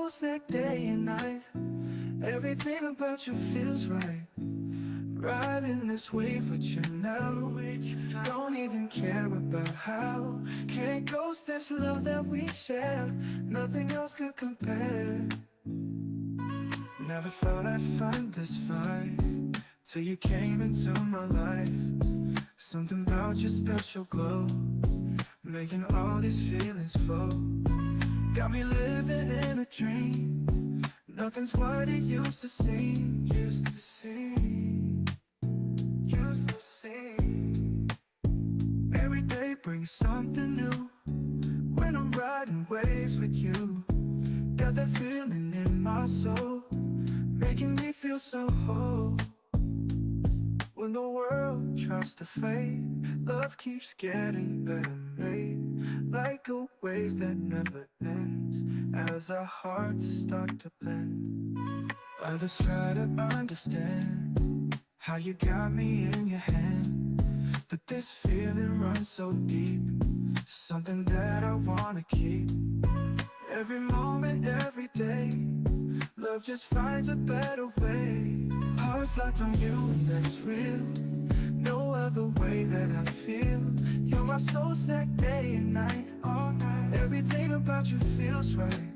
soul snack day and night. Everything about you feels right. Riding this wave with you now. Don't even care about how. Can't ghost this love that we share. Nothing else could compare. Never thought I'd find this vibe till you came into my life. Something about your special glow, making all these feelings flow. Got me living in a dream. Nothing's what it used to seem. Used to seem. Used to seem. Every day brings something new. When I'm riding waves with you, got that feeling in my soul, making me feel so whole. When the world tries to fade, love keeps getting better made. Like a wave that never ends, as our hearts start to blend. Others try to understand how you got me in your hand, but this feeling runs so deep, something that I wanna keep. Every moment, every day, love just finds a better way. Hearts locked on you and that's real. No other way that I feel. You're my soul snack day and night. All night. Everything about you feels right.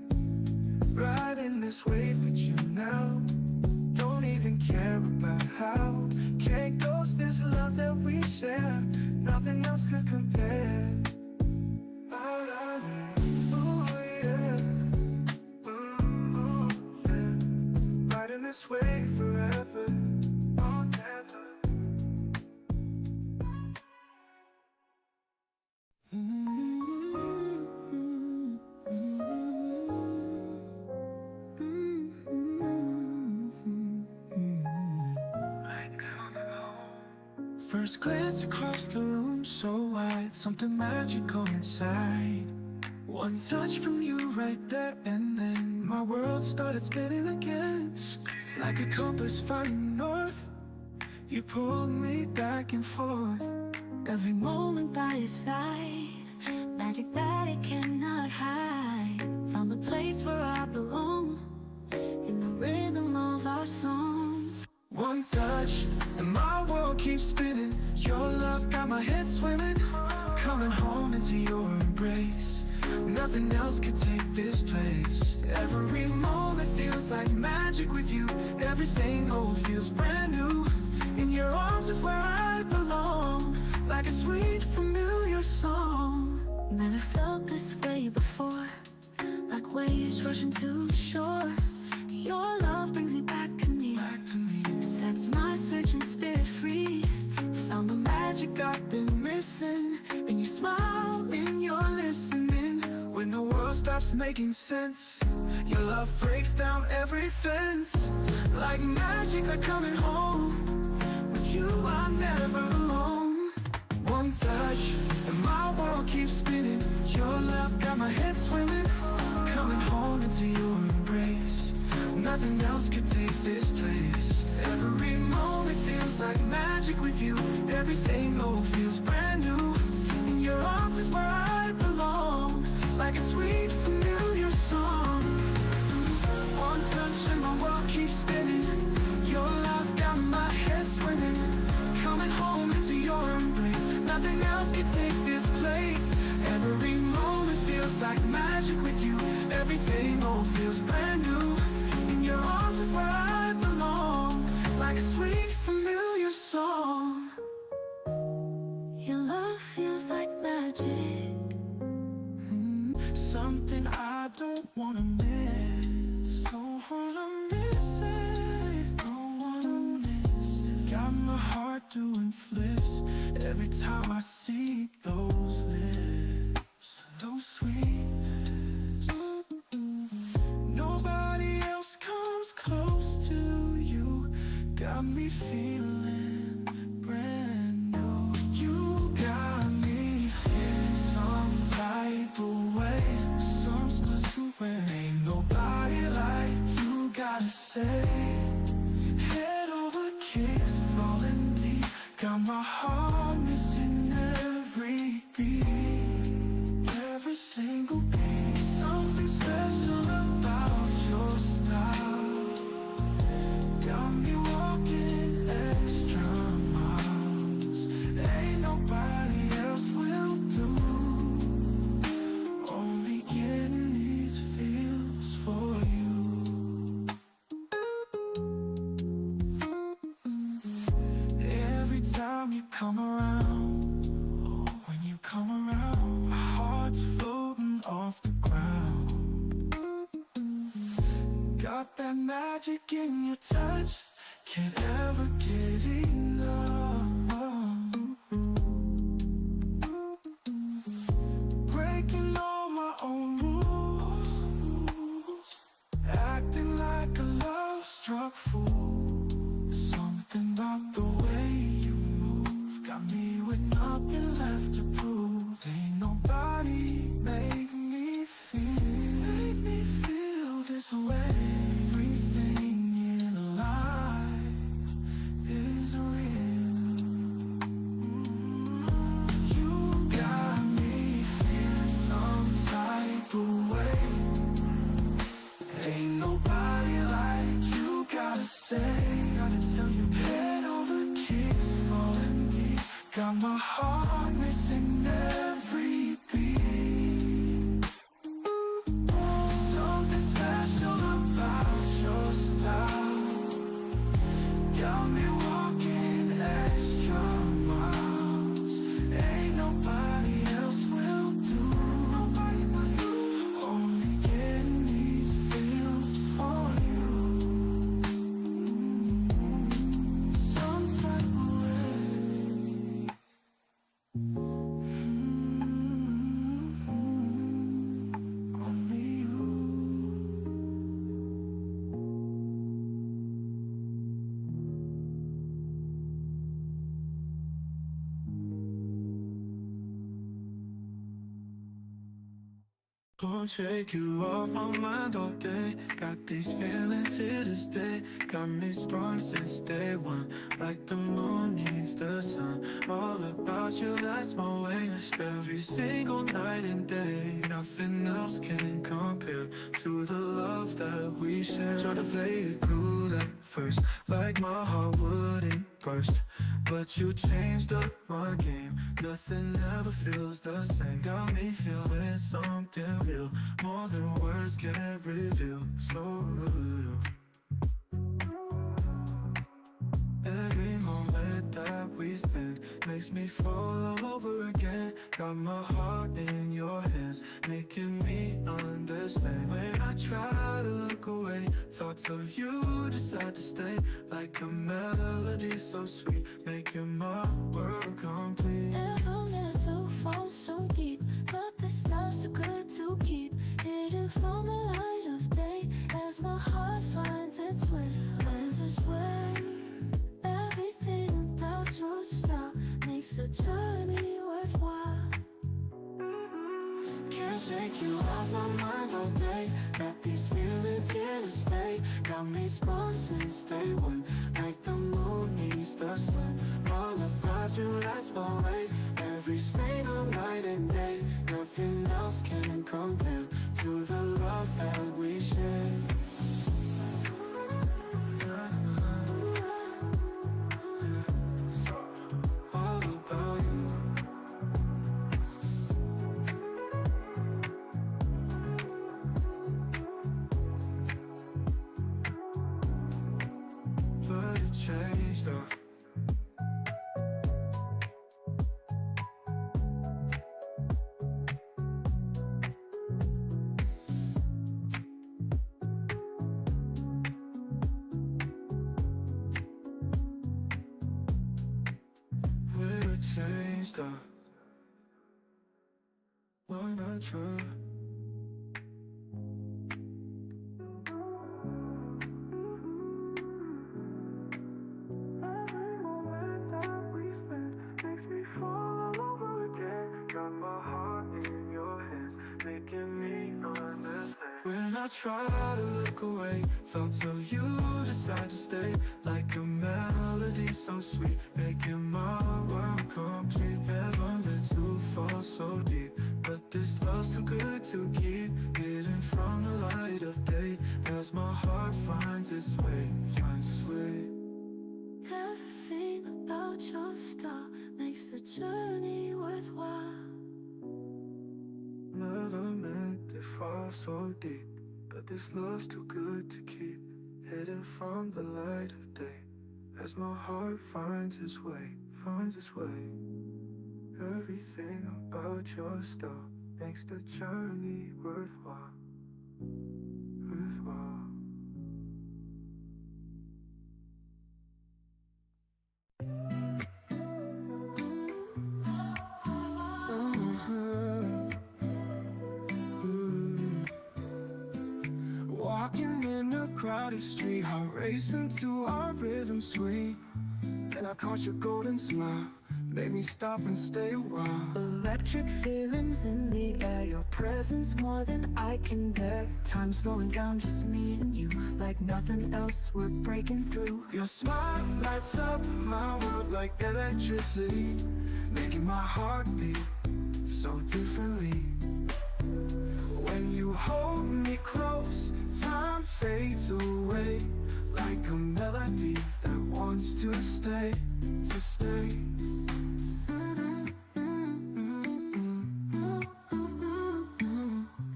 Riding this wave with you now. Don't even care about how. Can't ghost this love that we share. Nothing else could compare. Riding this way forever. Oh, never. First glance across the room, so wide, something magical inside. One touch from you right there, and then my world started spinning again. Like a compass finding north, you pulled me back and forth. Every moment by your side, magic that it cannot hide. Found the place where I belong, in the rhythm of our song. One touch, and my world keeps spinning. Your love got my head swimming. Coming home into your embrace. Nothing else could take this place. Every moment feels like magic with you. Everything old feels brand new. In your arms is where I belong, like a sweet familiar song. Never felt this way before, like waves rushing to the shore. Your love brings me back to me, sets my searching spirit free. Found the magic I've been missing, and you smile in your listening. When the world stops making sense, your love breaks down every fence. Like magic, like coming home. With you I'm never alone. One touch, and my world keeps spinning. Your love got my head swimming. Coming home into your embrace. Nothing else could take this place. Every moment feels like magic with you. Everything old feels brand new. In your arms is where I belong, like a sweet familiar song. One touch and my world keeps spinning. Your love got my head swimming. Coming home into your embrace. Nothing else can take this place. Every moment feels like magic with you. Everything old feels brand new. In your arms is where I belong, like a sweet familiar song. Your love feels like magic. Something I don't wanna miss. Don't wanna miss it. Don't wanna miss it. Got my heart doing flips every time I see those lips, those sweet lips. Nobody else comes close to you. Got me feeling brand new. You got me feeling some type of way, some special way. Ain't nobody like you, gotta say. Head over kicks, falling deep. Got my heart missing every beat, every single beat. Something special about you. you come around, oh, when you come around, my heart's floating off the ground. Got that magic in your touch, can't ever get enough. Breaking all my own rules, acting like a love-struck fool. Something about the way you move got me with nothing left to prove. Ain't nobody make me feel this way. Everything in life is real. You got me feeling some type of way. Ain't nobody like you, gotta say, gotta tell you. Head over kicks, falling deep, got my heart missing every beat. Something special about your style got me walking extra miles. Ain't nobody else will do. Nobody but you. Only getting these feels for you. Some type of way. Only you. Gonna take you off my mind all day. Got these feelings here to stay. Got me sprung since day one, like the moon needs the sun. All about you, that's my way. Every single night and day, nothing else can compare to the love that we share. Try to play it cool at first, like my heart wouldn't burst, but you changed up my game. Nothing ever feels the same. Got me feeling something real, more than words can reveal. So real. Every moment that we spend makes me fall all over again. Got my heart in your hands, making me understand. When I try to look away, thoughts of you decide to stay, like a melody so sweet, making my world complete. Never meant to fall so deep, but this love's too good to keep. Hidden from the light of day, as my heart finds its way. Finds its way. Everything about your style makes the journey worthwhile. Can't shake you off my mind all day. Got these feelings here to stay. Got me sprung since day one, like the moon needs the sun. All about you, that's my way. Every single night and day, nothing else can compare to the love that we share. All about you. But it changed up. But it changed up. Why not try? When I try to look away, thoughts of you decide to stay, like a melody so sweet, making my world complete. Never meant to fall so deep, but this love's too good to keep. Hidden from the light of day, as my heart finds its way, finds its way. Everything about your style makes the journey worthwhile. Never meant to fall so deep, but this love's too good to keep. Hidden from the light of day, as my heart finds its way, finds its way. Everything about your stuff makes the journey worthwhile. Worthwhile. Walking in a crowded street, heart racing to our rhythm sweet. Then I caught your golden smile, made me stop and stay a while. Electric feelings in the air, your presence more than I can bear. Time slowing down, just me and you, like nothing else, we're breaking through. Your smile lights up my world like electricity, making my heart beat so differently. When you hold me close, time fades away, like a melody that wants to stay, to stay.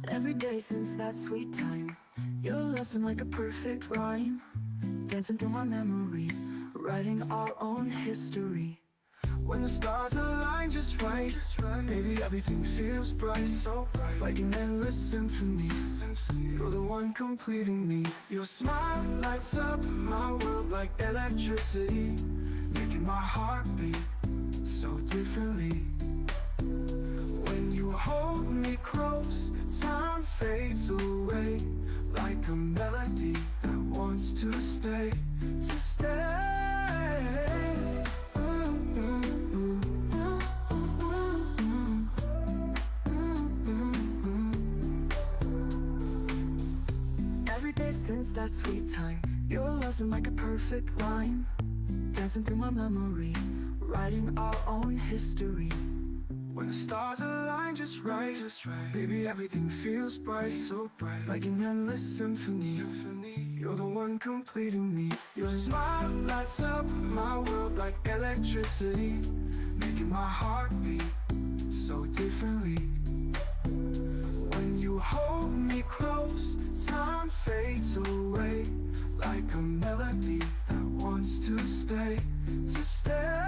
Every day since that sweet time, your love's been like a perfect rhyme, dancing through my memory, writing our own history. When the stars align just right, baby, everything feels bright, so bright, like an endless symphony. You're the one completing me. Your smile lights up my world like electricity, making my heart beat so differently. When you hold me close, time fades away, like a melody that wants to stay, to stay. Since that sweet time, your love's been like a perfect rhyme, dancing through my memory, writing our own history. When the stars align just right, baby, everything feels bright, so bright, like an endless symphony. You're the one completing me. Your smile lights up my world like electricity, making my heart beat so differently. When you hold me close, time fades away, like a melody that wants to stay, to stay.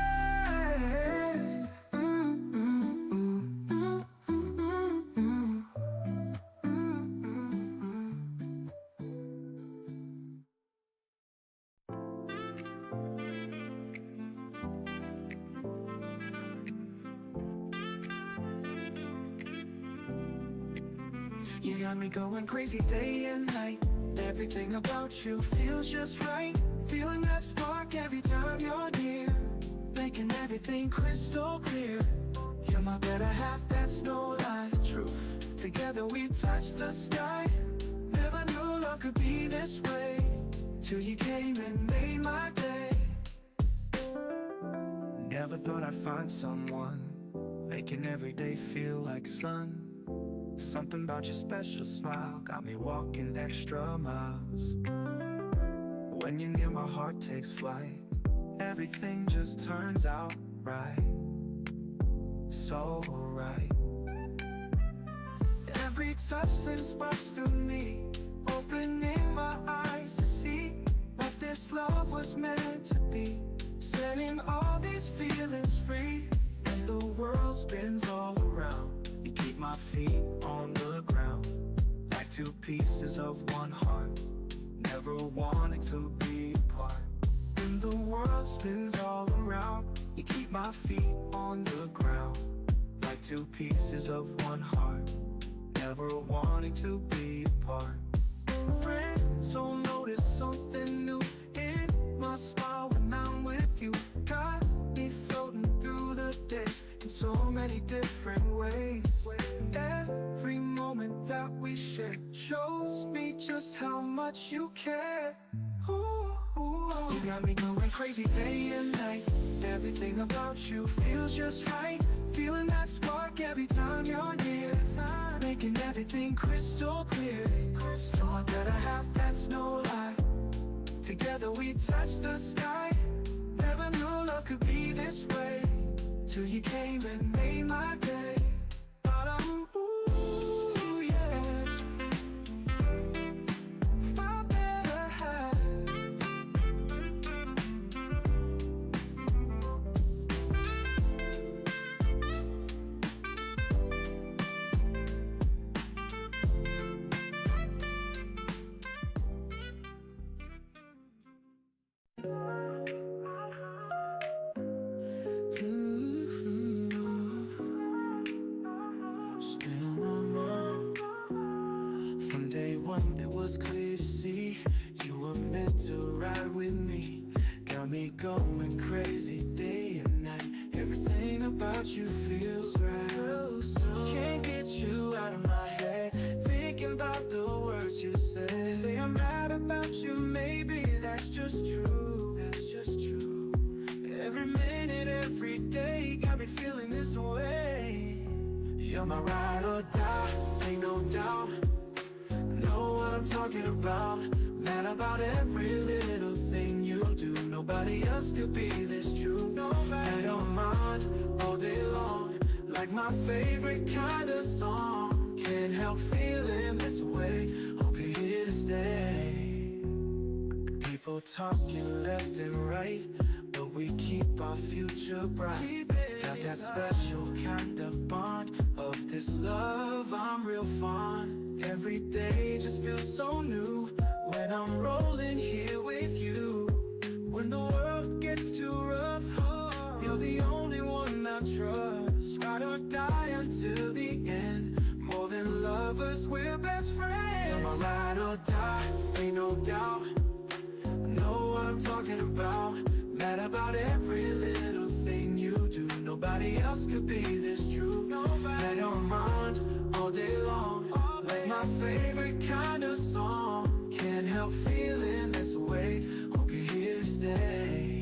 You got me going crazy day and night. Everything about you feels just right. Feeling that spark every time you're near, making everything crystal clear. You're my better half, that's no lie. True. Together we touch the sky. Never knew love could be this way, till you came and made my day. Never thought I'd find someone making every day feel like sun. Something about your special smile got me walking extra miles. When you're near, my heart takes flight. Everything just turns out right, so right. Every touch sends sparks through me, opening my eyes to see what this love was meant to be, setting all these feelings free. And the world spins all around, you keep my feet on the ground, like two pieces of one heart, never wanting to be apart. And the world spins all around, you keep my feet on the ground, like two pieces of one heart, never wanting to be apart. Friends don't notice something new in my smile when I'm with you. Got me floating through the days in so many different ways. Every moment that we share shows me just how much you care. Ooh, ooh, you got me going crazy day and night. Everything about you feels just right. Feeling that spark every time you're near, making everything crystal clear. You're my better half, that's no lie. Together we touch the sky. Never knew love could be this way, till you came and made my day. Ooh, yeah. My better half. was clear to see you were meant to ride with me. Got me going crazy day and night. Everything about you feels right. Can't get you out of my head. Thinking about the words you said. They say I'm mad about you, maybe that's just true. That's just true. Every minute, every day, got me feeling this way. You're my ride or die, ain't no doubt. Know what I'm talking about. Mad about every little thing you do. Nobody else could be this true. Nobody on mind all day long. Like my favorite kind of song. Can't help feeling this way. Hope you're here to stay. People talking left and right, but we keep our future bright. Got that special kind of bond of this love, I'm real fond. Every day just feels so new when I'm rolling here with you. When the world gets too rough, you're the only one I trust. Ride or die until the end. More than lovers, we're best friends. You're my ride or die, ain't no doubt. Know what I'm talking about. Mad about every little thing you do. Nobody else could be this true. Nobody on mind all day long. Like my favorite kind of song. Can't help feeling this way. Hope you're here to stay.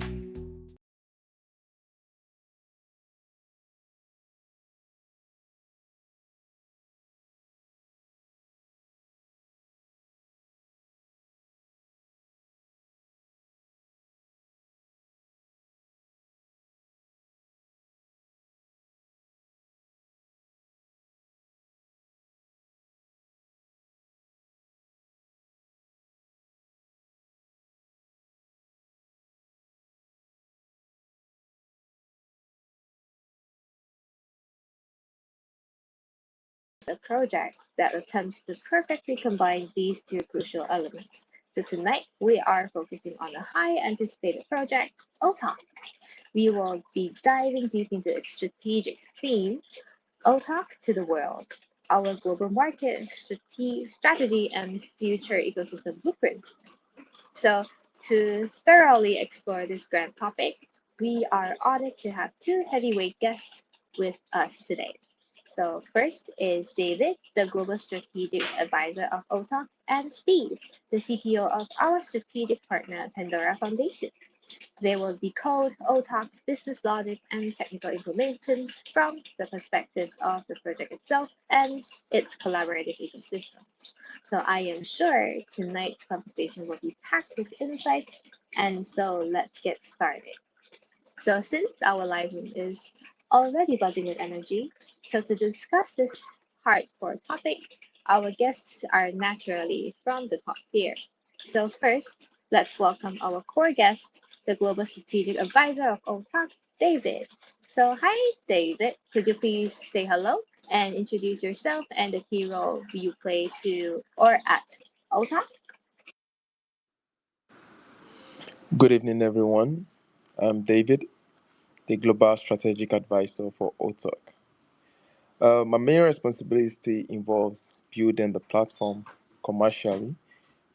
A project that attempts to perfectly combine these two crucial elements. So tonight we are focusing on a high anticipated project, Otalk. We will be diving deep into its strategic theme, Otalk to the world, our global market strategy and future ecosystem blueprint. So to thoroughly explore this grand topic, we are honored to have two heavyweight guests with us today. So first is David, the Global Strategic Advisor of OTOC, and Steve, the CTO of our strategic partner, Pandora Foundation. They will decode OTOC's business logic and technical implementations from the perspectives of the project itself and its collaborative ecosystem. So I am sure tonight's conversation will be packed with insights, and so let's get started. So since our live room is already buzzing with energy, so to discuss this hardcore topic, our guests are naturally from the top tier. So first, let's welcome our core guest, the Global Strategic Advisor of OTAK, David. So hi, David. Could you please say hello and introduce yourself and the key role you play to or at OTAK? Good evening, everyone. I'm David, the Global Strategic Advisor for Otalk. My main responsibility involves building the platform commercially,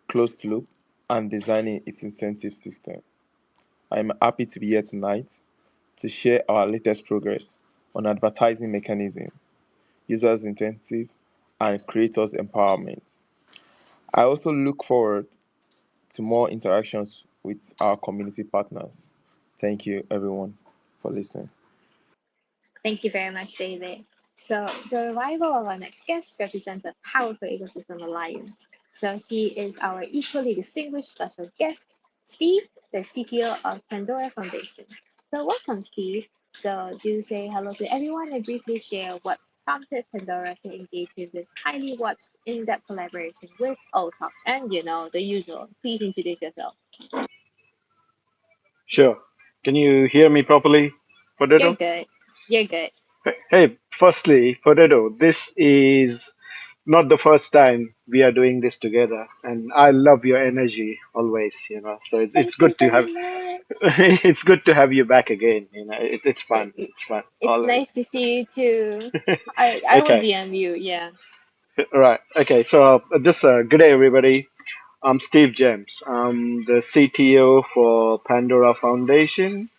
closed loop, and designing its incentive system. I'm happy to be here tonight to share our latest progress on advertising mechanism, users incentive, and creators empowerment. I also look forward to more interactions with our community partners. Thank you, everyone, for listening. Thank you very much, David. So the arrival of our next guest represents a powerful ecosystem alliance. So he is our equally distinguished special guest, Steve, the CTO of Pandora Foundation. So welcome, Steve. So do say hello to everyone and briefly share what prompted Pandora to engage in this highly watched in-depth collaboration with Otalk. And the usual. Please introduce yourself. Sure. Can you hear me properly, You're Potato? good. You're good. Hey, firstly, Potato, this is not the first time we are doing this together, and I love your energy always. So it's Thank you good to very have much. it's good to have you back again. It's fun. It, It's fun it's always. nice to see you too. I will Okay. DM you. Yeah. Right. Okay. So just good day, everybody. I'm Steve James. I'm the CTO for Pandora Foundation.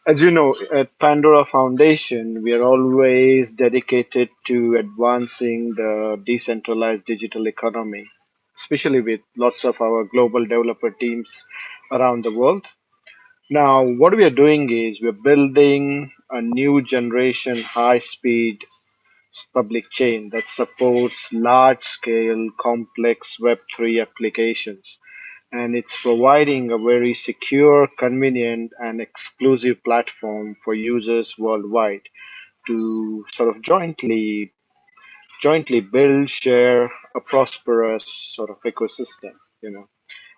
As you know, at Pandora Foundation, we are always dedicated to advancing the decentralized digital economy, especially with lots of our global developer teams around the world. Now, what we are doing is we're building a new generation high speed public chain that supports large scale complex Web3 applications. And it's providing a very secure, convenient, and exclusive platform for users worldwide to sort of jointly build, share a prosperous sort of ecosystem, you know.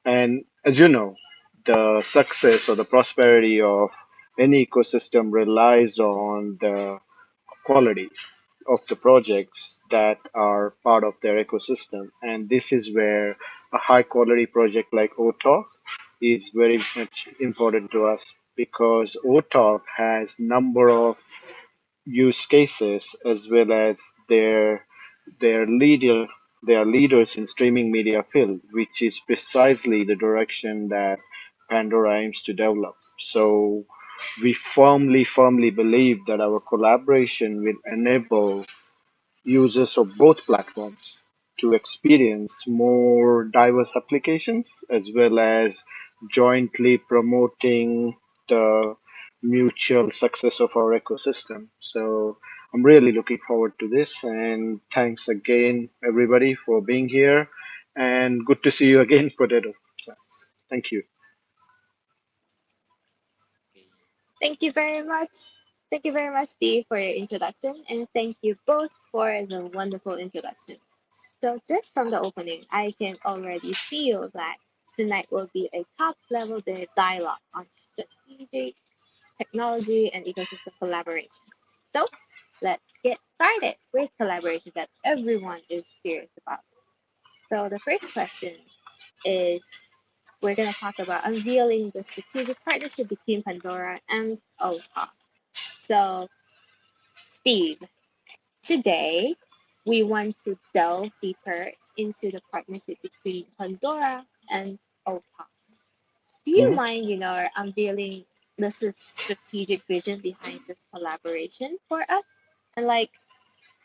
And as you know, the success or the prosperity of any ecosystem relies on the quality of the projects that are part of their ecosystem. And this is where a high quality project like Otalk is very much important to us because Otalk has number of use cases as well as their their leader they are leaders in streaming media field, which is precisely the direction that Pandora aims to develop. So we firmly believe that our collaboration will enable users of both platforms to experience more diverse applications as well as jointly promoting the mutual success of our ecosystem. So I'm really looking forward to this and thanks again everybody for being here and good to see you again, Potato. So, thank you. Thank you very much. Thank you very much, Steve, for your introduction, and thank you both for the wonderful introduction. So, just from the opening, I can already feel that tonight will be a top level dialogue on strategic technology and ecosystem collaboration. So, let's get started with collaboration that everyone is serious about. So, the first question is we're going to talk about unveiling the strategic partnership between Pandora and Otalk. So, Steve, today we want to delve deeper into the partnership between Pandora and Otalk. Do you Mhm. mind, unveiling the strategic vision behind this collaboration for us? And like,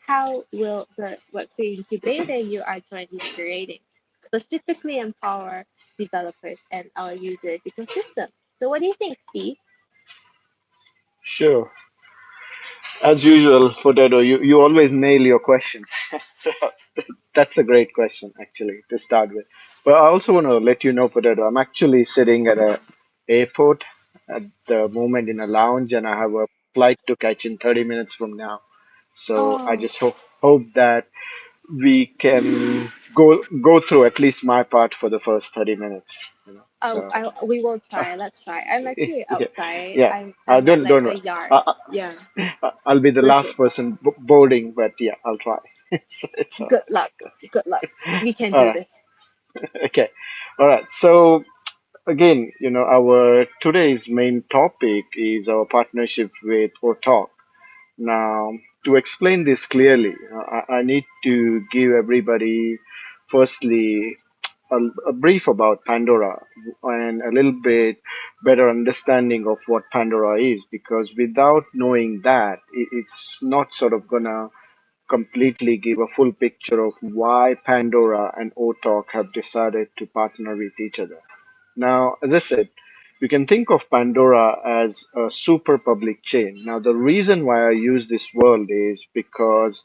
how will the Web3 incubator you are jointly creating specifically empower developers and our users ecosystem? So what do you think, Steve? Sure. As usual, Potato, you always nail your questions. So that's a great question, actually, to start with. But I also want to let you know, Potato, I'm actually sitting at a airport at the moment in a lounge, and I have a flight to catch in 30 minutes from now. So I Oh, just hope that we can go through at least my part for the first 30 minutes. You know, oh, so we will try. Let's try. I'm actually yeah, outside. yeah. I'm at like Don't a worry. yard. I, Yeah, I'll be the listen. last person boarding, but yeah, I'll try. It's all Good right. luck. Good luck. We can All do right. this. Okay. All right. So again, our today's main topic is our partnership with Otalk. Now, to explain this clearly, I need to give everybody, firstly, a, a brief about Pandora and a little bit better understanding of what Pandora is, because without knowing that, it's not sort of gonna completely give a full picture of why Pandora and Otalk have decided to partner with each other. Now, as I said, you can think of Pandora as a super public chain. Now, the reason why I use this word is because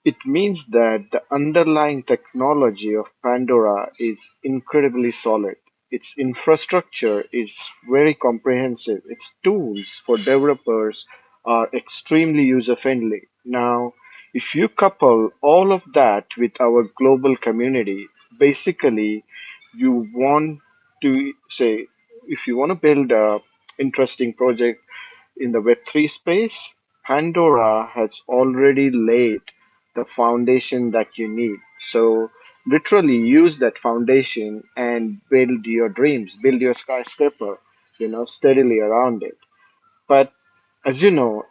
it means that the underlying technology of Pandora is incredibly solid. Its infrastructure is very comprehensive. Its tools for developers are extremely user friendly. Now, if you couple all of that with our global community, basically, you want to say, if you want to build a interesting project in the Web3 space, Pandora has already laid the foundation that you need. So, literally use that foundation and build your dreams, build your skyscraper, steadily around it. But as you know,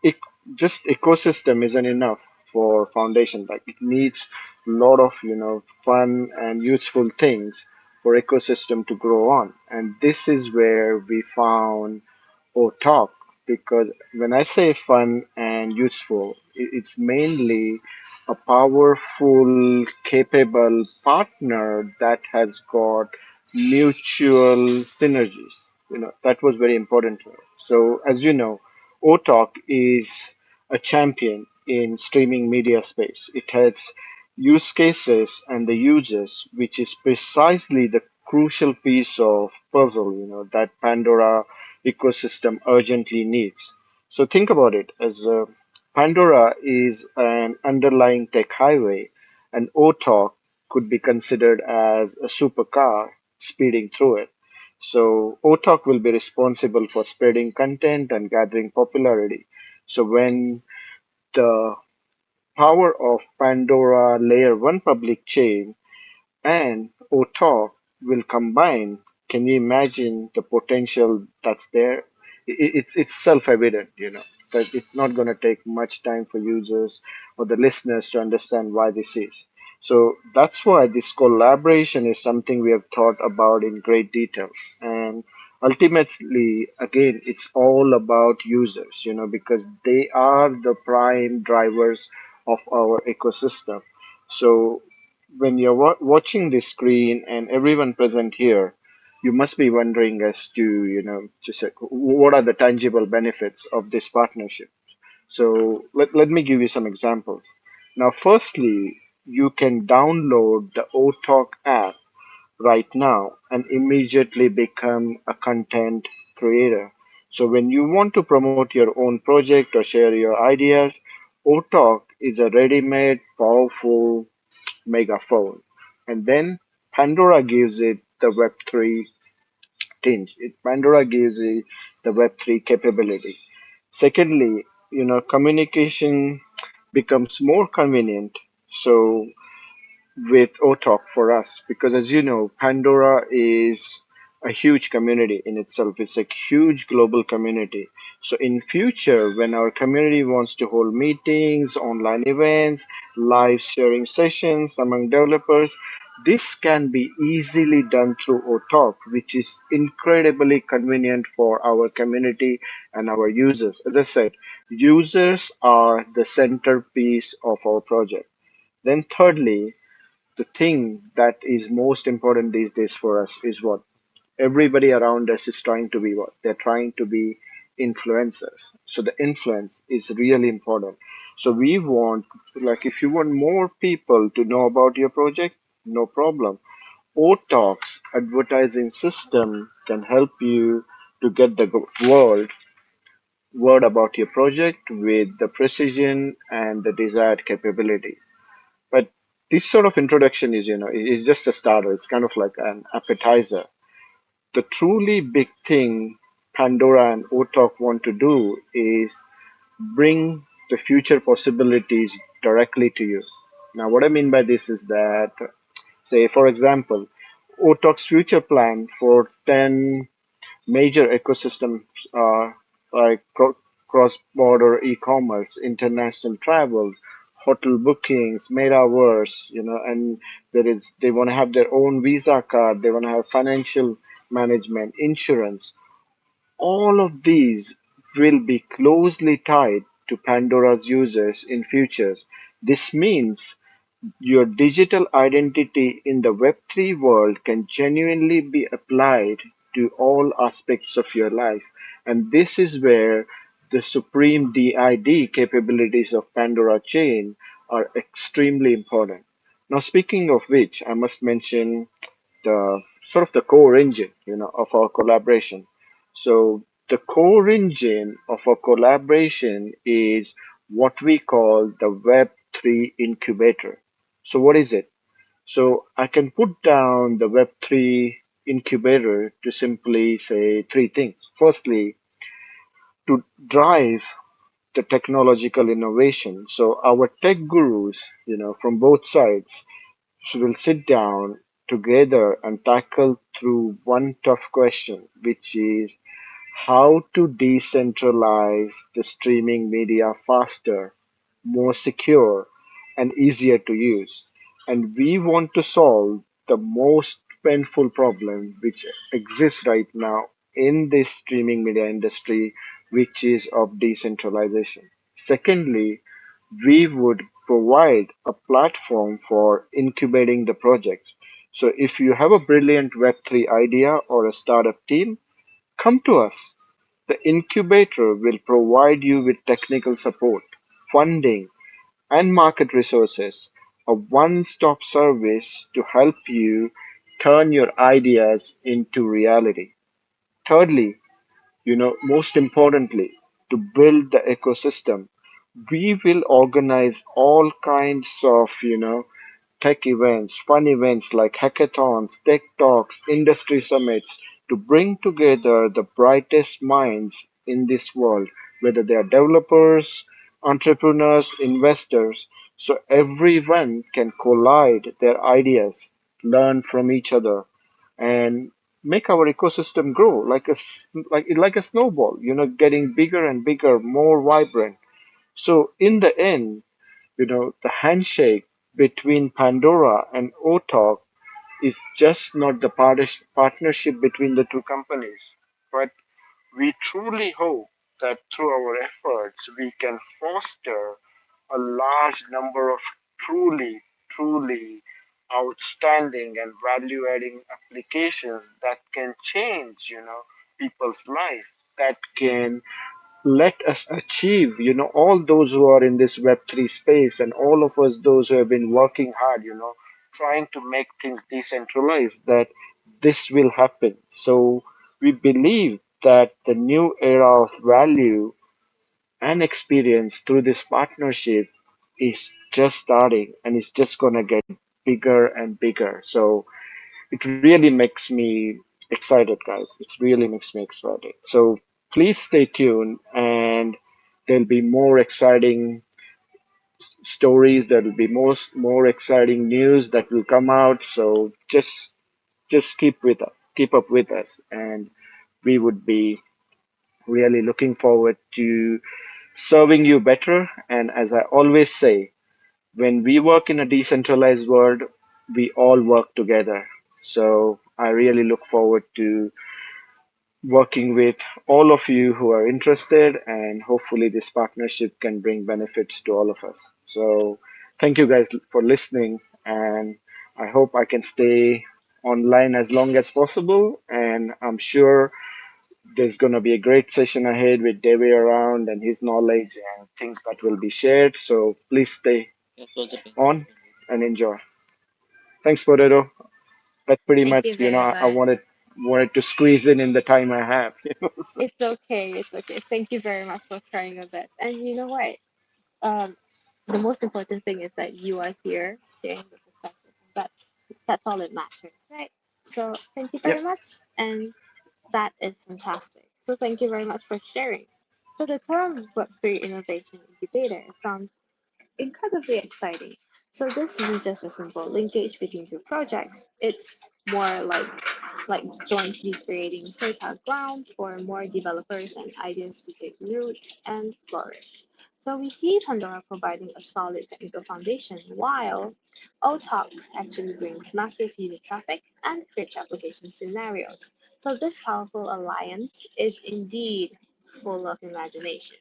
ec- just ecosystem isn't enough for foundation. Like it needs a lot of fun and useful things for ecosystem to grow on. And this is where we found Otalk, because when I say fun and useful, it's mainly a powerful, capable partner that has got mutual synergies. That was very important to me. So, as you know, Otalk is a champion in streaming media space. It has use cases and the users, which is precisely the crucial piece of puzzle, that Pandora ecosystem urgently needs. So think about it as Pandora is an underlying tech highway, and OTOC could be considered as a supercar speeding through it. So OTOC will be responsible for spreading content and gathering popularity. So when the power of Pandora Layer 1 public chain and OTOP will combine. Can you imagine the potential that's there? It's self-evident, that it's not going to take much time for users or the listeners to understand why this is. So that's why this collaboration is something we have thought about in great detail. And ultimately, again, it's all about users, because they are the prime drivers of our ecosystem. So when you're watching this screen and everyone present here, you must be wondering as to, just like, what are the tangible benefits of this partnership? So let me give you some examples. Now, firstly, you can download the OTalk app right now and immediately become a content creator. So when you want to promote your own project or share your ideas, OTalk is a ready-made, powerful megaphone. And then Pandora gives it the Web3 tinge. Pandora gives it the Web3 capability. Secondly, communication becomes more convenient. So with OTalk for us, because as you know, Pandora is a huge community in itself. It's a huge global community. So in future, when our community wants to hold meetings, online events, live sharing sessions among developers, this can be easily done through OTalk, which is incredibly convenient for our community and our users. As I said, users are the centerpiece of our project. Then thirdly, the thing that is most important these days for us is what everybody around us is trying to be. What they're trying to be influencers. So the influence is really important. So we want, like, if you want more people to know about your project, no problem. Otalk's advertising system can help you to get the word about your project with the precision and the desired capability. But this sort of introduction is just a starter. It's kind of like an appetizer. The truly big thing Pandora and Otalk want to do is bring the future possibilities directly to you. Now, what I mean by this is that, say, for example, Otalk's future plan for 10 major ecosystems like cross-border e-commerce, international travel, hotel bookings, metaverse, and they want to have their own Visa card, they want to have financial management, insurance. All of these will be closely tied to Pandora's users in futures. This means your digital identity in the Web3 world can genuinely be applied to all aspects of your life. And this is where the supreme DID capabilities of Pandora Chain are extremely important. Now, speaking of which, I must mention the sort of the core engine, of our collaboration. So the core engine of our collaboration is what we call the Web3 incubator. So what is it? So I can put down the Web3 incubator to simply say three things. Firstly, to drive the technological innovation. So our tech gurus, from both sides, will sit down together and tackle through one tough question, which is how to decentralize the streaming media faster more secure, and easier to use. And we want to solve the most painful problem which exists right now in this streaming media industry, which is of decentralization. Secondly, we would provide a platform for incubating the projects. So if you have a brilliant Web3 idea or a startup team, come to us. The incubator will provide you with technical support, funding, and market resources, a one stop service to help you turn your ideas into reality. Thirdly, most importantly, to build the ecosystem, we will organize all kinds of, tech events, fun events like hackathons, tech talks, industry summits to bring together the brightest minds in this world, whether they are developers, entrepreneurs, investors, so everyone can collide their ideas, learn from each other, and make our ecosystem grow like a snowball, getting bigger and bigger, more vibrant. So in the end, the handshake between Pandora and Otalk is just not the partnership between the two companies, but we truly hope that through our efforts we can foster a large number of truly outstanding and value adding applications that can change, people's life, that can let us achieve, all those who are in this Web3 space and all of us, those who have been working hard, trying to make things decentralized, that this will happen. So we believe that the new era of value and experience through this partnership is just starting and it's just going to get bigger and bigger. So it really makes me excited, guys. It really makes me excited. So please stay tuned, and there'll be more exciting stories. There'll be more exciting news that will come out. So just keep up with us, and we would be really looking forward to serving you better. And as I always say, when we work in a decentralized world, we all work together. So I really look forward to working with all of you who are interested, and hopefully, this partnership can bring benefits to all of us. So, thank you guys for listening, and I hope I can stay online as long as possible. And I'm sure there's going to be a great session ahead with Devi around and his knowledge and things that will be shared. So, please stay on and enjoy. Thanks, Potato. That's pretty Thank much, you very I much. wanted to squeeze in the time I have. It's okay. It's okay. Thank you very much for trying your best. And you know what? Um, the most important thing is that you are here sharing the perspective. That's all that matters, right? So thank you Yep. very much, and that is fantastic. So thank you very much for sharing. So the term Web3 Innovation Incubator sounds incredibly exciting. So this isn't just a simple linkage between two projects. It's more like jointly creating fertile ground for more developers and ideas to take root and flourish. So we see Pandora providing a solid technical foundation, while Otalk actually brings massive user traffic and rich application scenarios. So this powerful alliance is indeed full of imagination.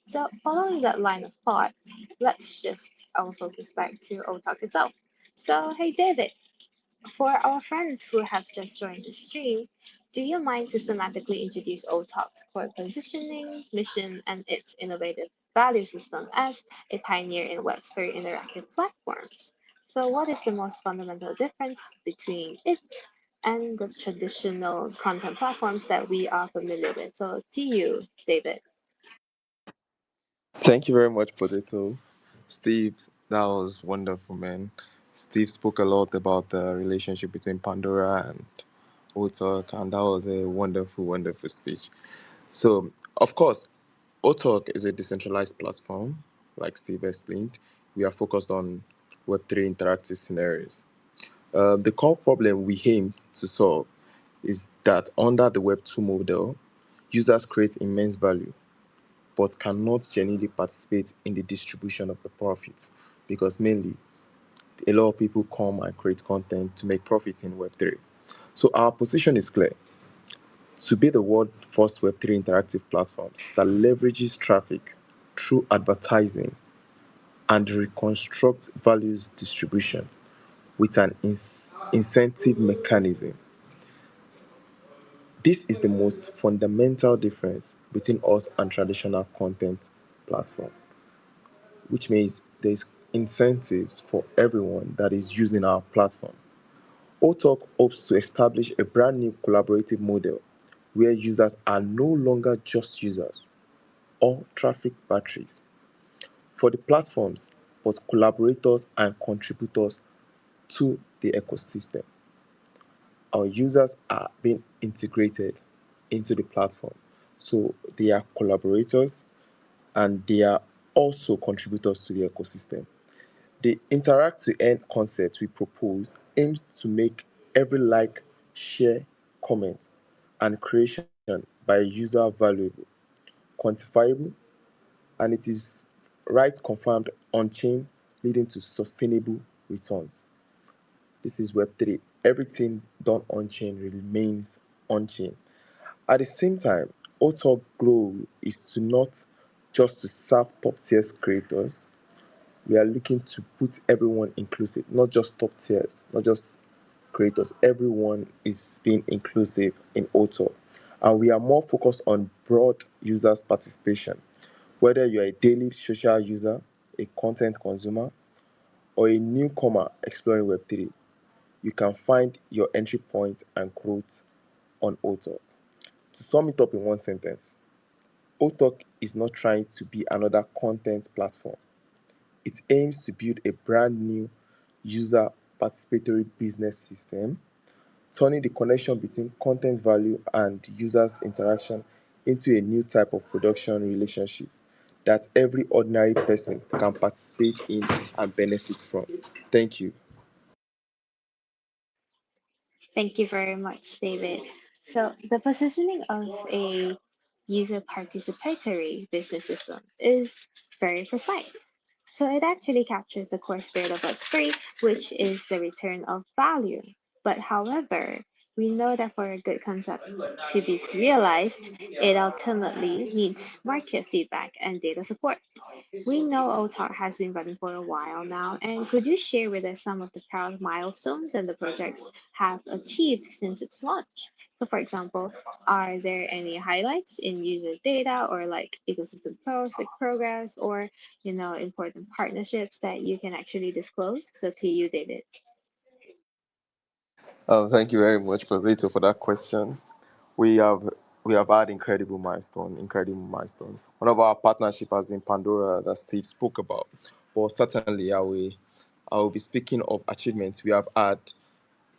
So following that line of thought, let's shift our focus back to Otalk itself. So hey David, for our friends who have just joined the stream, do you mind systematically introduce Otalk's core positioning, mission, and its innovative value system as a pioneer in Web3 interactive platforms? So what is the most fundamental difference between it and the traditional content platforms that we are familiar with? So to you, David. Thank you very much, Potato. Steve, that was wonderful, man. Steve spoke a lot about the relationship between Pandora and Otalk, and that was a wonderful speech. So, of course, Otalk is a decentralized platform, like Steve explained. We are focused on Web3 interactive scenarios. The core problem we aim to solve is that under the Web2 model, users create immense value. but cannot genuinely participate in the distribution of the profits because mainly a lot of people come and create content to make profit in Web3. So our position is clear to be the world's first Web3 interactive platforms that leverages traffic through advertising and reconstruct values distribution with an incentive mechanism. This is the most fundamental difference between us and traditional content platform, which means there's incentives for everyone that is using our platform. Otalk hopes to establish a brand new collaborative model where users are no longer just users or traffic batteries for the platforms, but collaborators and contributors to the ecosystem. Our users are being integrated into the platform. So they are collaborators and they are also contributors to the ecosystem. The interact to end concept we propose aims to make every like, share, comment, and creation by a user valuable, quantifiable, and it is right confirmed on chain, leading to sustainable returns. This is Web3. Everything done on chain remains on chain. At the same time, Otalk Glow is to not just to serve top tier creators. We are looking to put everyone inclusive, not just top tiers, not just creators. Everyone is being inclusive in Otalk. And we are more focused on broad users' participation. Whether you're a daily social user, a content consumer, or a newcomer exploring Web3, you can find your entry point and growth on Otalk. To sum it up in one sentence, Otalk is not trying to be another content platform. It aims to build a brand new user participatory business system, turning the connection between content value and users' interaction into a new type of production relationship that every ordinary person can participate in and benefit from. Thank you. Thank you very much, David. So, the positioning of a user participatory business system is very precise. So, it actually captures the core spirit of Web3, which is the return of value. But, however, we know that for a good concept to be realized, it ultimately needs market feedback and data support. We know OTAR has been running for a while now, and could you share with us some of the proud milestones and the projects have achieved since its launch? So, for example, are there any highlights in user data or like ecosystem progress or important partnerships that you can actually disclose? So, to you, David. Thank you very much, Flavito, for that question. We have we have had incredible milestone. One of our partnership has been Pandora that Steve spoke about. But certainly I will be speaking of achievements we have had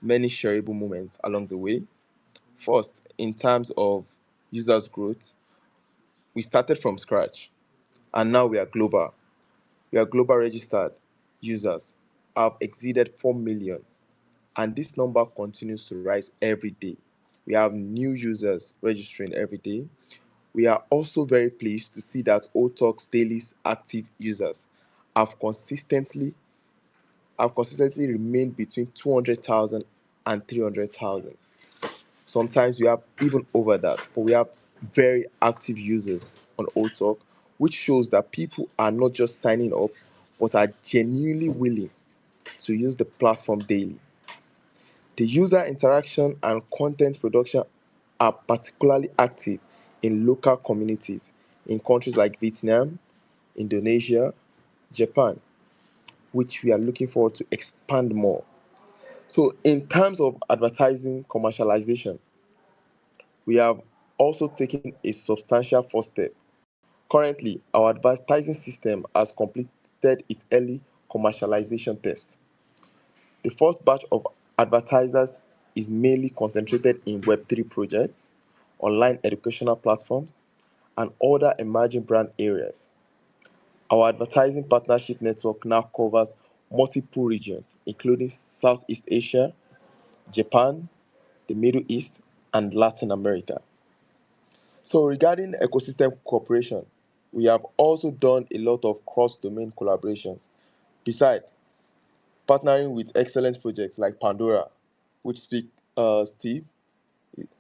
many shareable moments along the way. First, in terms of users growth, we started from scratch and now we are global. We are global registered users have exceeded 4 million and this number continues to rise every day. We have new users registering every day. We are also very pleased to see that Otalk's daily active users have consistently have consistently remained between 200,000 and 300,000. Sometimes we have even over that, but we have very active users on Otalk, which shows that people are not just signing up, but are genuinely willing to use the platform daily. The user interaction and content production are particularly active in local communities in countries like Vietnam, Indonesia, Japan, which we are looking forward to expand more. So, in terms of advertising commercialization, we have also taken a substantial first step. Currently, our advertising system has completed its early commercialization test. The first batch of advertisers is mainly concentrated in Web3 projects, online educational platforms, and other emerging brand areas. Our advertising partnership network now covers multiple regions, including Southeast Asia, Japan, the Middle East, and Latin America. So, regarding ecosystem cooperation, We have also done a lot of cross-domain collaborations. Besides, partnering with excellent projects like Pandora, which Steve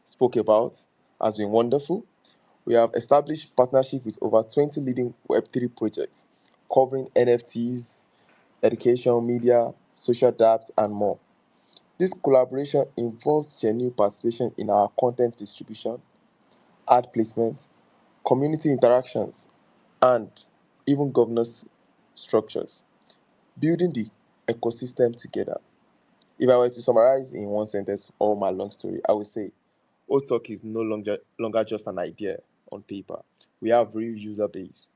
spoke about, has been wonderful. We have established partnership with over 20 leading Web3 projects covering NFTs, education, media, social dApps, and more. This collaboration involves genuine participation in our content distribution, ad placement, community interactions, and even governance structures, building the ecosystem together. If I were to summarize in one sentence all my long story, I would say Otalk is no longer just an idea on paper. We have real user base,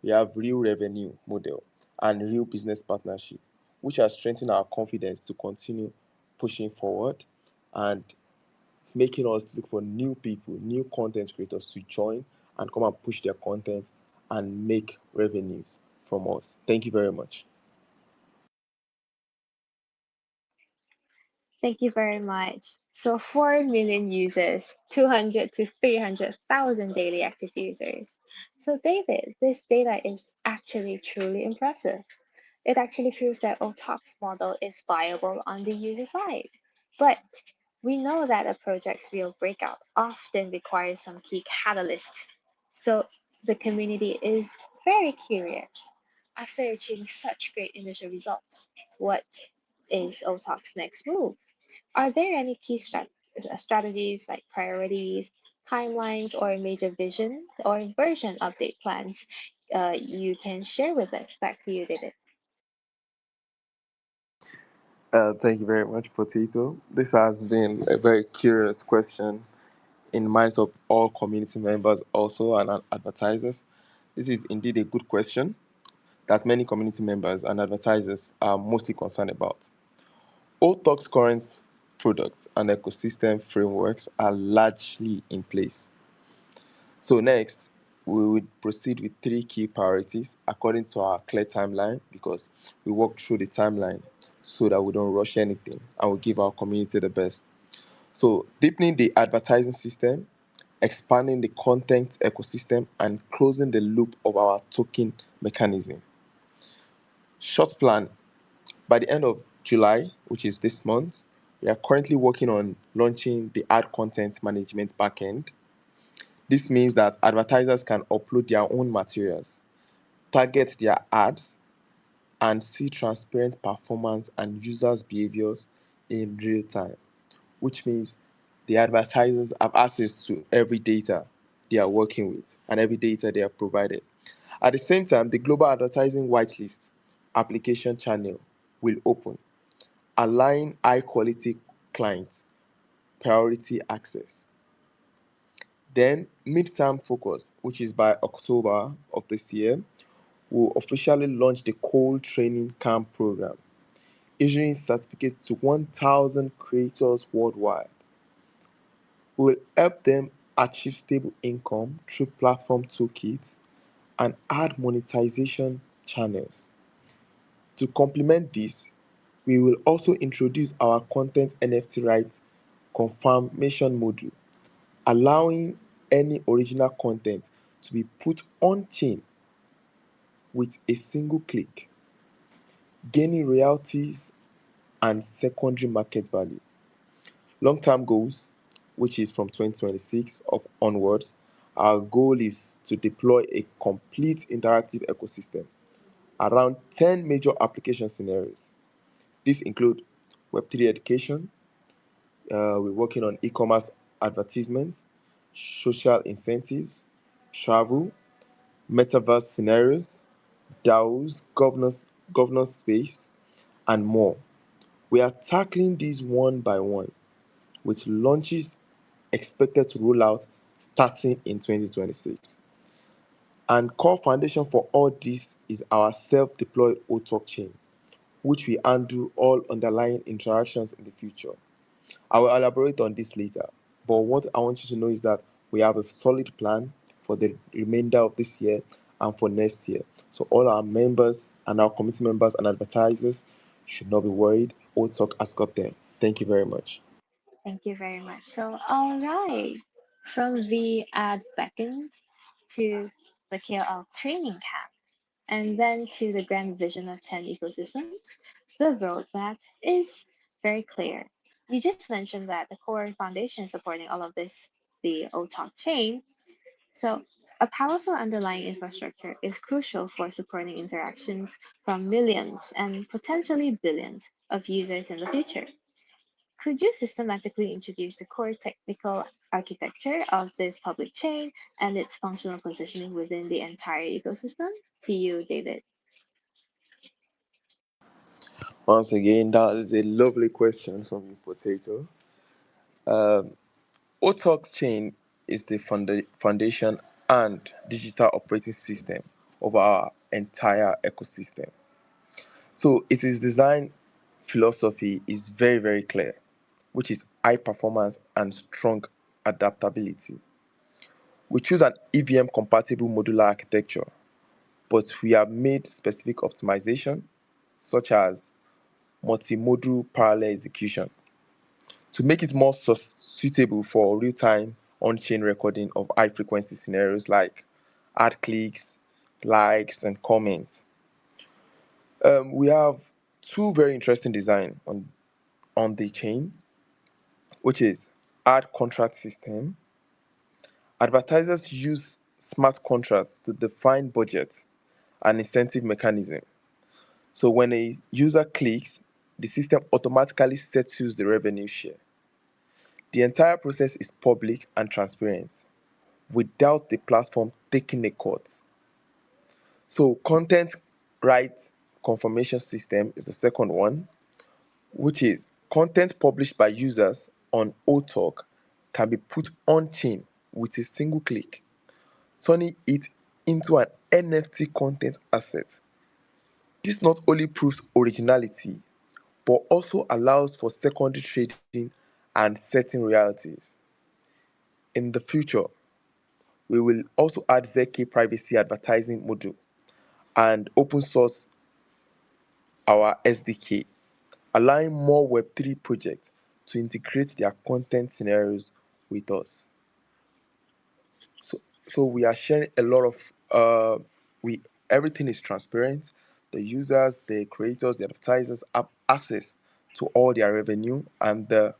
we have real revenue model, and real business partnership, which has strengthened our confidence to continue pushing forward, and it's making us look for new people, new content creators to join and come and push their content and make revenues from us. Thank you very much. Thank you very much. So 4 million users, 200 to 300,000 daily active users. So David, this data is actually truly impressive. It actually proves that Otalk's model is viable on the user side. But we know that a project's real breakout often requires some key catalysts. So the community is very curious. After achieving such great initial results, what is Otalk's next move? Are there any key strategies like priorities, timelines, or major vision or version update plans you can share with us? Back to you, David. Thank you very much, Potato. This has been a very curious question in the minds of all community members, also, and advertisers. This is indeed a good question that many community members and advertisers are mostly concerned about. Otalk's current products and ecosystem frameworks are largely in place. So next, we would proceed with three key priorities according to our clear timeline, because we walk through the timeline so that we don't rush anything and we give our community the best. So deepening the advertising system, expanding the content ecosystem, and closing the loop of our token mechanism. Short plan: by the end of July, which is this month, we are currently working on launching the ad content management backend. This means that advertisers can upload their own materials, target their ads, and see transparent performance and users' behaviors in real time, which means the advertisers have access to every data they are working with and every data they are provided. At the same time, the global advertising whitelist application channel will open, allowing high quality clients priority access. Then, midterm focus, which is by October of this year, will officially launch the cold training camp program, issuing certificates to 1,000 creators worldwide. We will help them achieve stable income through platform toolkits and ad monetization channels. To complement this, we will also introduce our content NFT rights confirmation module, allowing any original content to be put on chain with a single click, gaining royalties and secondary market value. Long term goals, which is from 2026 onwards, our goal is to deploy a complete interactive ecosystem around 10 major application scenarios. These include Web3 education, we're working on e commerce advertisements, social incentives, travel, metaverse scenarios, DAOs, governance space, and more. We are tackling these one by one, with launches expected to roll out starting in 2026. And core foundation for all this is our self-deployed Otalk chain, which we undo all underlying interactions in the future. I will elaborate on this later, but what I want you to know is that we have a solid plan for the remainder of this year and for next year. So all our members and our community members and advertisers should not be worried. Otalk has got them. Thank you very much. Thank you very much. So, all right, from the ad backend to the KOL training camp, and then to the grand vision of 10 ecosystems, the roadmap is very clear. You just mentioned that the core foundation supporting all of this, the Otalk chain, so a powerful underlying infrastructure is crucial for supporting interactions from millions and potentially billions of users in the future. Could you systematically introduce the core technical architecture of this public chain and its functional positioning within the entire ecosystem? To you, David. Once again, that is a lovely question from you, Potato. Um, Otalk chain is the foundation and digital operating system of our entire ecosystem. So its design philosophy is very, very clear, which is high performance and strong adaptability. We choose an EVM compatible modular architecture, but we have made specific optimization, such as multimodal parallel execution, to make it more suitable for real time on chain recording of high frequency scenarios like ad clicks, likes, and comments. We have two very interesting design on the chain, which is ad contract system. Advertisers use smart contracts to define budget and incentive mechanism. So when a user clicks, the system automatically settles the revenue share. The entire process is public and transparent without the platform taking a cut. So content right confirmation system is the second one, which is content published by users on Otalk can be put on chain with a single click, turning it into an NFT content asset. This not only proves originality, but also allows for secondary trading and setting royalties. In the future, we will also add ZK privacy advertising module and open source our SDK, allowing more Web3 projects to integrate their content scenarios with us. So we are sharing a lot of we everything is transparent. The users, the creators, the advertisers have access to all their revenue, and the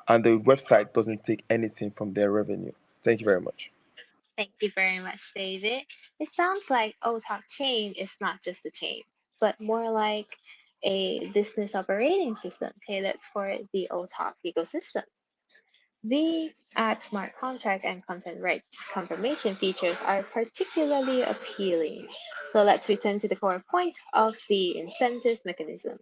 website doesn't take anything from their revenue. Thank you very much. Thank you very much, David. It sounds like OTalk chain is not just a chain, but more like a business operating system tailored for the OTalk ecosystem. The add smart contract and content rights confirmation features are particularly appealing. So let's return to the core point of the incentive mechanism.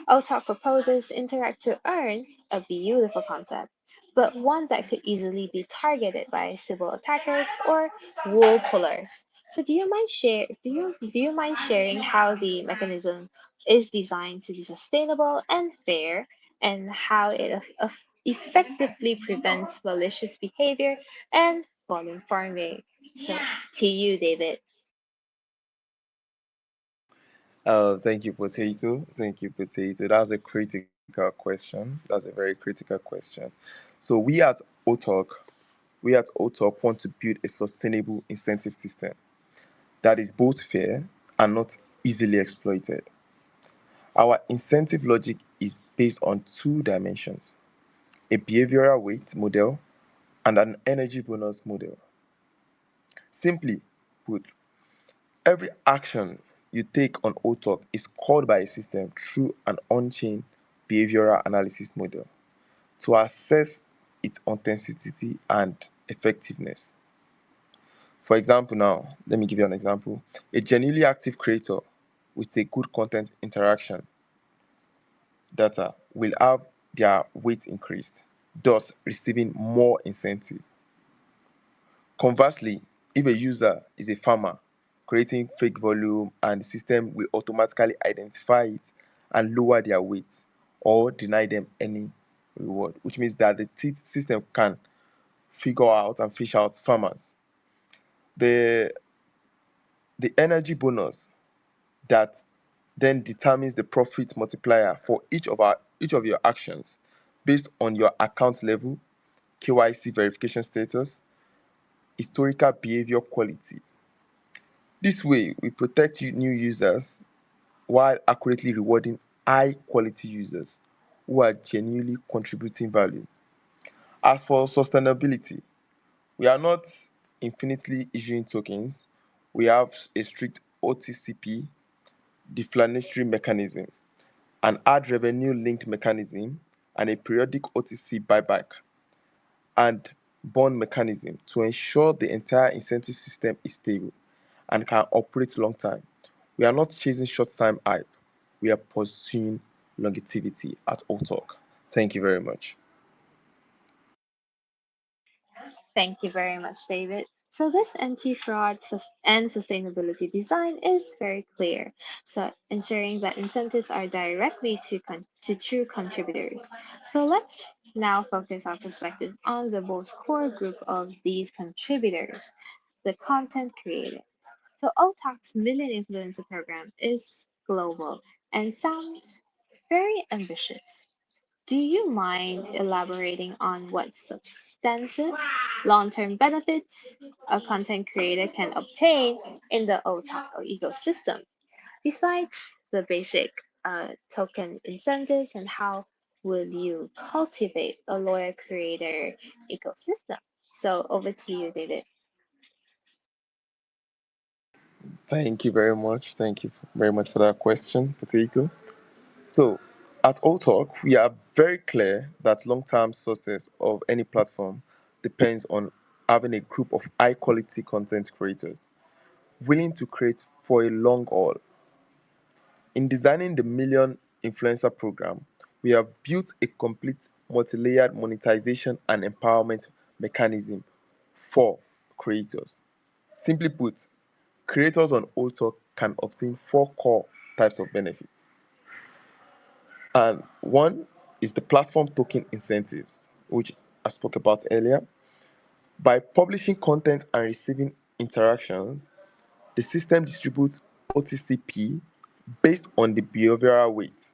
OTalk proposes interact to earn, a beautiful concept, but one that could easily be targeted by civil attackers or wool pullers. So do you mind sharing how the mechanism is designed to be sustainable and fair, and how it effectively prevents malicious behavior and volume farming? So, to you, David. Thank you, Potato. Thank you, Potato. That's a critical question. That's a very critical question. So we at Otalk want to build a sustainable incentive system that is both fair and not easily exploited. Our incentive logic is based on two dimensions: a behavioral weight model and an energy bonus model. Simply put, every action you take on Otalk is called by a system through an on chain behavioral analysis model to assess its authenticity and effectiveness. For example, now, let me give you an example. A genuinely active creator with a good content interaction data will have their weight increased, thus receiving more incentive. Conversely, if a user is a farmer creating fake volume, and the system will automatically identify it and lower their weight or deny them any reward, which means that the system can figure out and fish out farmers. The the energy bonus that then determines the profit multiplier for each of your actions based on your account level, KYC verification status, historical behavior quality. This way, we protect new users while accurately rewarding high quality users who are genuinely contributing value. As for sustainability, we are not infinitely issuing tokens. We have a strict OTCP deflationary mechanism, an ad revenue linked mechanism, and a periodic OTC buyback and bond mechanism to ensure the entire incentive system is stable and can operate long time. We are not chasing short time hype. We are pursuing longevity at Otalk. Thank you very much. Thank you very much, David. So this anti-fraud and sustainability design is very clear. So ensuring that incentives are directly to true contributors. So let's now focus our perspective on the most core group of these contributors, the content creators. So OTAK's Million Influencer program is global and sounds very ambitious. Do you mind elaborating on what substantive long-term benefits a content creator can obtain in the Otaku ecosystem, besides the basic token incentives, and how will you cultivate a loyal creator ecosystem? So over to you, David. Thank you very much. Thank you very much for that question, Potato. So, at Otalk, we are very clear that long term success of any platform depends on having a group of high quality content creators willing to create for a long haul. In designing the Million Influencer program, we have built a complete multi layered monetization and empowerment mechanism for creators. Simply put, creators on Otalk can obtain four core types of benefits. And one is the platform token incentives, which I spoke about earlier. By publishing content and receiving interactions, the system distributes OTCP based on the behavioral weight.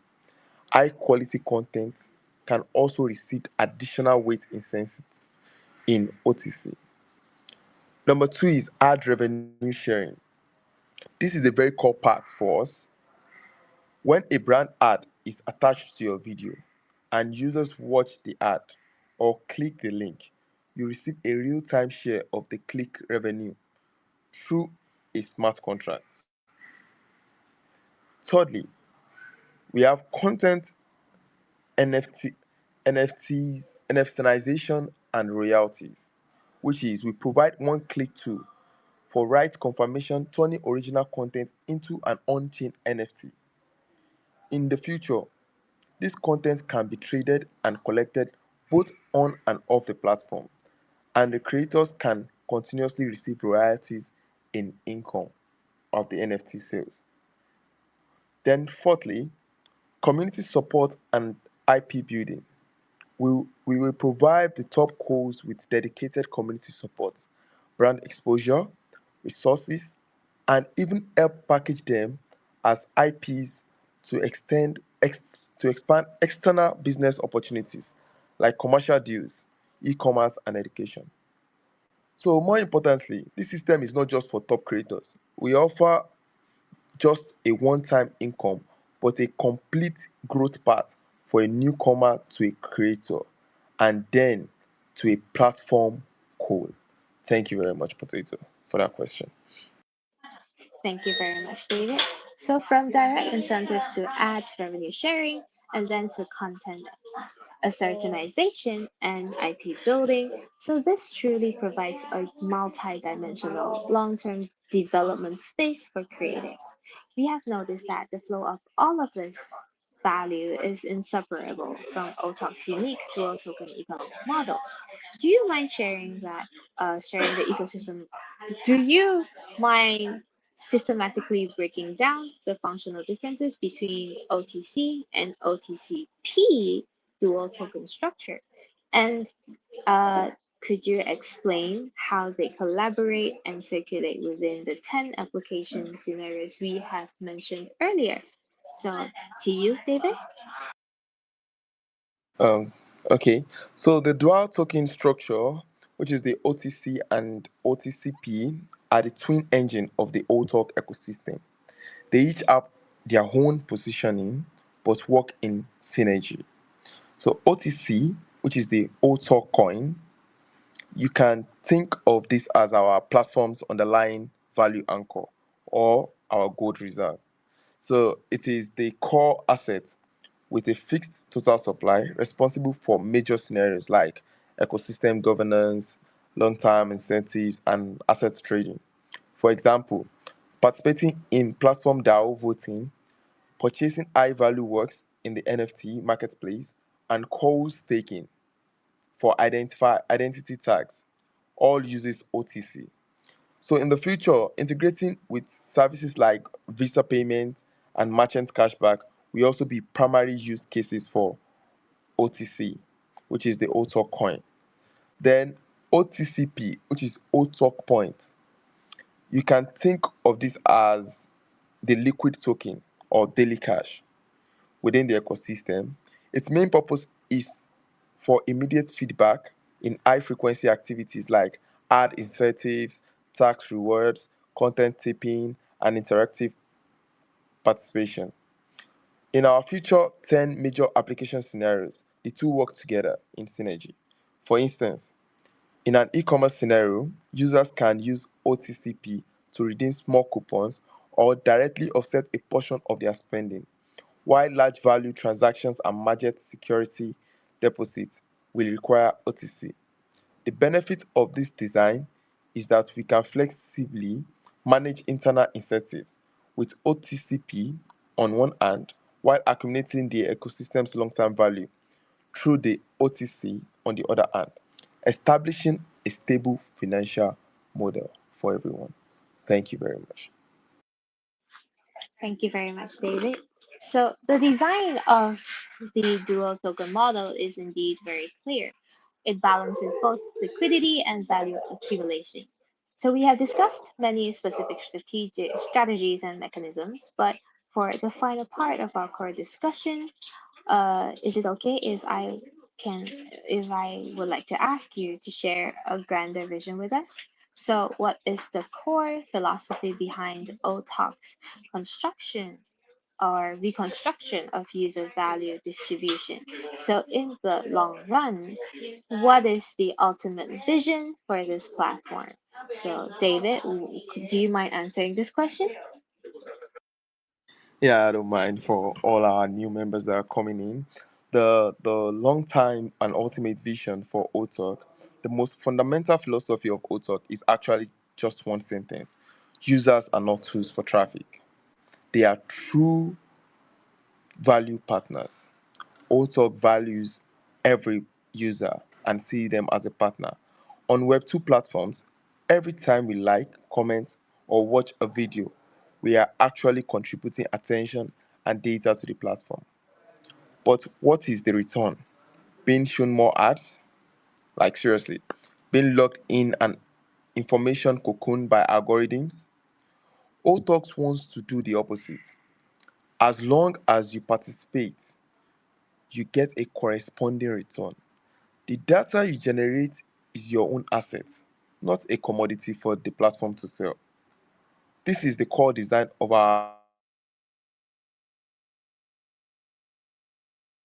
High quality content can also receive additional weight incentives in OTC. Number two is ad revenue sharing. This is a very core part for us. When a brand ad is attached to your video and users watch the ad or click the link, you receive a real time share of the click revenue through a smart contract. Thirdly, we have content NFT, NFTs, NFTization, and royalties, which is we provide one click tool for right confirmation, turning original content into an on chain NFT. In the future, this content can be traded and collected both on and off the platform, and the creators can continuously receive royalties in income of the NFT sales. Then, fourthly, community support and IP building. We will provide the top calls with dedicated community support, brand exposure, resources, and even help package them as IPs to to expand external business opportunities like commercial deals, e-commerce, and education. So more importantly, this system is not just for top creators. We offer just a one-time income, but a complete growth path for a newcomer to a creator and then to a platform goal. Thank you very much, Potato, for that question. Thank you very much, David. So from direct incentives to ads revenue sharing, and then to content assertionization and IP building. So this truly provides a multi-dimensional long-term development space for creators. We have noticed that the flow of all of this value is inseparable from Otalk's unique dual token economic model. Do you mind sharing the ecosystem? Do you mind systematically breaking down the functional differences between OTC and OTCP dual token structure? And uh, could you explain how they collaborate and circulate within the 10 application scenarios we have mentioned earlier? So, to you, David. Um, okay, so the dual token structure, which is the OTC and OTCP, are the twin engine of the Otalk ecosystem. They each have their own positioning but work in synergy. So OTC, which is the Otalk coin, you can think of this as our platform's underlying value anchor or our gold reserve. So it is the core asset with a fixed total supply responsible for major scenarios like ecosystem governance, long term incentives, and asset trading. For example, participating in platform DAO voting, purchasing high value works in the NFT marketplace, and coal staking for identity tags all uses OTC. So in the future, integrating with services like Visa payment and merchant cashback will also be primary use cases for OTC, which is the OTOC coin. Then OTCP, which is OTOC point. You can think of this as the liquid token or daily cash within the ecosystem. Its main purpose is for immediate feedback in high frequency activities like ad incentives, tax rewards, content tipping, and interactive participation. In our future 10 major application scenarios, the two work together in synergy. For instance, in an e commerce scenario, users can use OTCP to redeem small coupons or directly offset a portion of their spending, while large value transactions and market security deposits will require OTC. The benefit of this design is that we can flexibly manage internal incentives with OTCP on one hand while accumulating the ecosystem's long term value through the OTC on the other hand, establishing a stable financial model for everyone. Thank you very much. Thank you very much, David. So the design of the dual token model is indeed very clear. It balances both liquidity and value accumulation. So we have discussed many specific strategies and mechanisms, but for the final part of our core discussion, is it okay can if I would like to ask you to share a grander vision with us? So, what is the core philosophy behind OTOX construction or reconstruction of user value distribution? So, in the long run, what is the ultimate vision for this platform? So, David, do you mind answering this question? Yeah, I don't mind for all our new members that are coming in. The long time and ultimate vision for OTOK, the most fundamental philosophy of OTOK is actually just one sentence. Users are not tools for traffic. They are true value partners. OTOK values every user and see them as a partner. On Web2 platforms, every time we like, comment, or watch a video, we are actually contributing attention and data to the platform. But what is the return? Being shown more ads? Like, seriously. Being logged in and information cocooned by algorithms? OTOX wants to do the opposite. As long as you participate, you get a corresponding return. The data you generate is your own asset, not a commodity for the platform to sell. This is the core design of our platform, and it is also the core design of our ecosystem.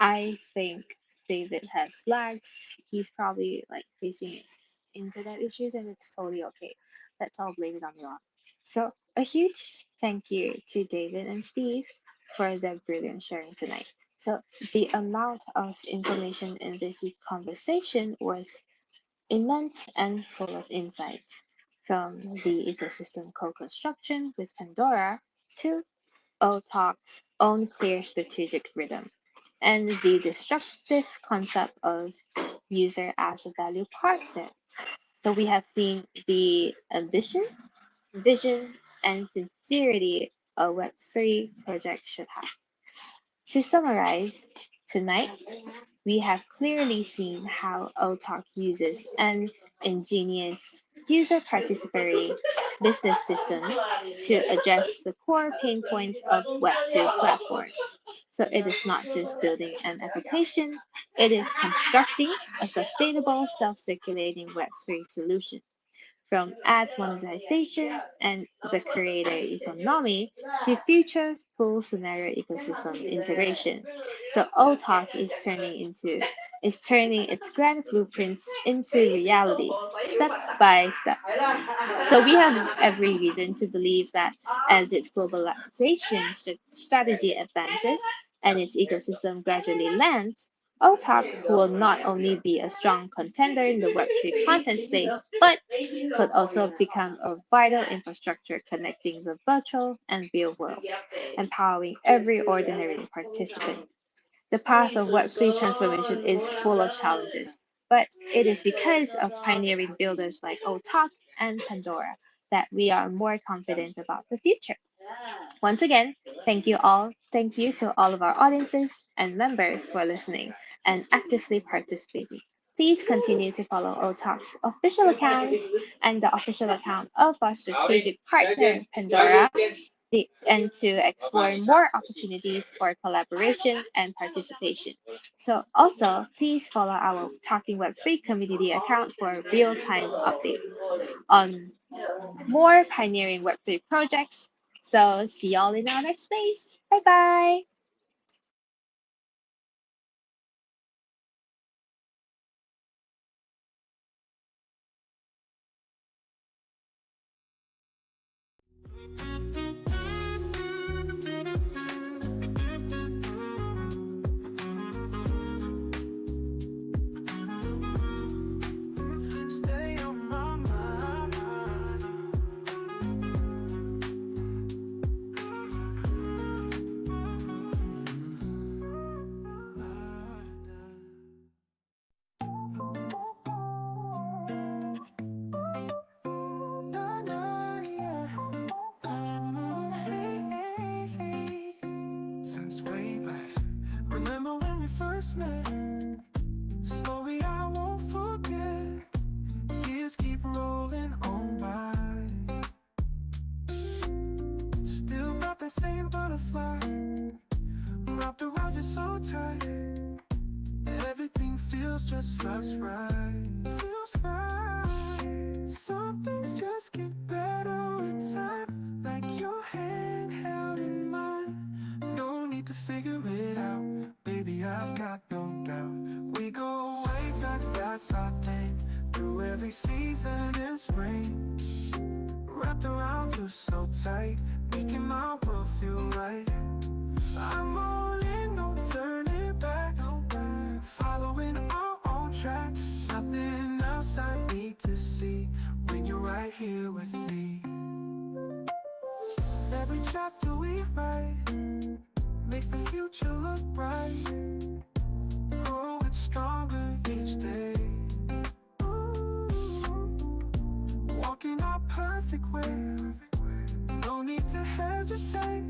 I think David has lagged. He's probably like facing internet issues, and it's totally okay. Let's all blame it on God. So, a huge thank you to David and Steve for their brilliant sharing tonight. So, the amount of information in this conversation was immense and full of insights. from the ecosystem co-construction with Pandora to Otalk's own clear strategic rhythm, and the destructive concept of user as a value partner. So we have seen the ambition, vision, and sincerity a Web3 project should have. To summarize, tonight we have clearly seen how Otalk uses an ingenious user participatory business system to address the core pain points of Web2 platforms. So it is not just building an application, it is constructing a sustainable, self-circulating Web3 solution from ad monetization and the creator economy to future full scenario ecosystem integration. So Otalk is turning its grand blueprints into reality, step by step. So we have every reason to believe that as its globalization strategy advances and its ecosystem gradually lands, Otalk will not only be a strong contender in the Web3 content space, but could also become a vital infrastructure connecting the virtual and real world, empowering every ordinary participant. The path of Web3 transformation is full of challenges, but it is because of pioneering builders like Otalk and Pandora that we are more confident about the future. Once again, thank you all. Thank you to all of our audiences and members for listening and actively participating. Please continue to follow Otalk's official account and the official account of our strategic partner, Pandora, and to explore more opportunities for collaboration and participation. So also, please follow our Talking Web3 community account for real-time updates on more pioneering Web3 projects. So see y'all in our next space. Bye bye. Stay on my mind. Na, na, yeah. Since way back, remember when we first met? Story I won't forget. Years keep rolling on by. Still got that same butterfly wrapped around you so tight. Everything feels just right. Feels right. Some things just get better with time. Like your hand held in mine. No need to figure it out. Baby, I've got no doubt. We go way back, that's our thing. Through every season in spring. Wrapped around you so tight, making my world feel right. I'm all in, no turning back. Following our own track. Nothing else I need to see when you're right here with me. Every chapter we write makes the future look bright. Growing stronger each day. Ooh, walking our perfect way. No need to hesitate.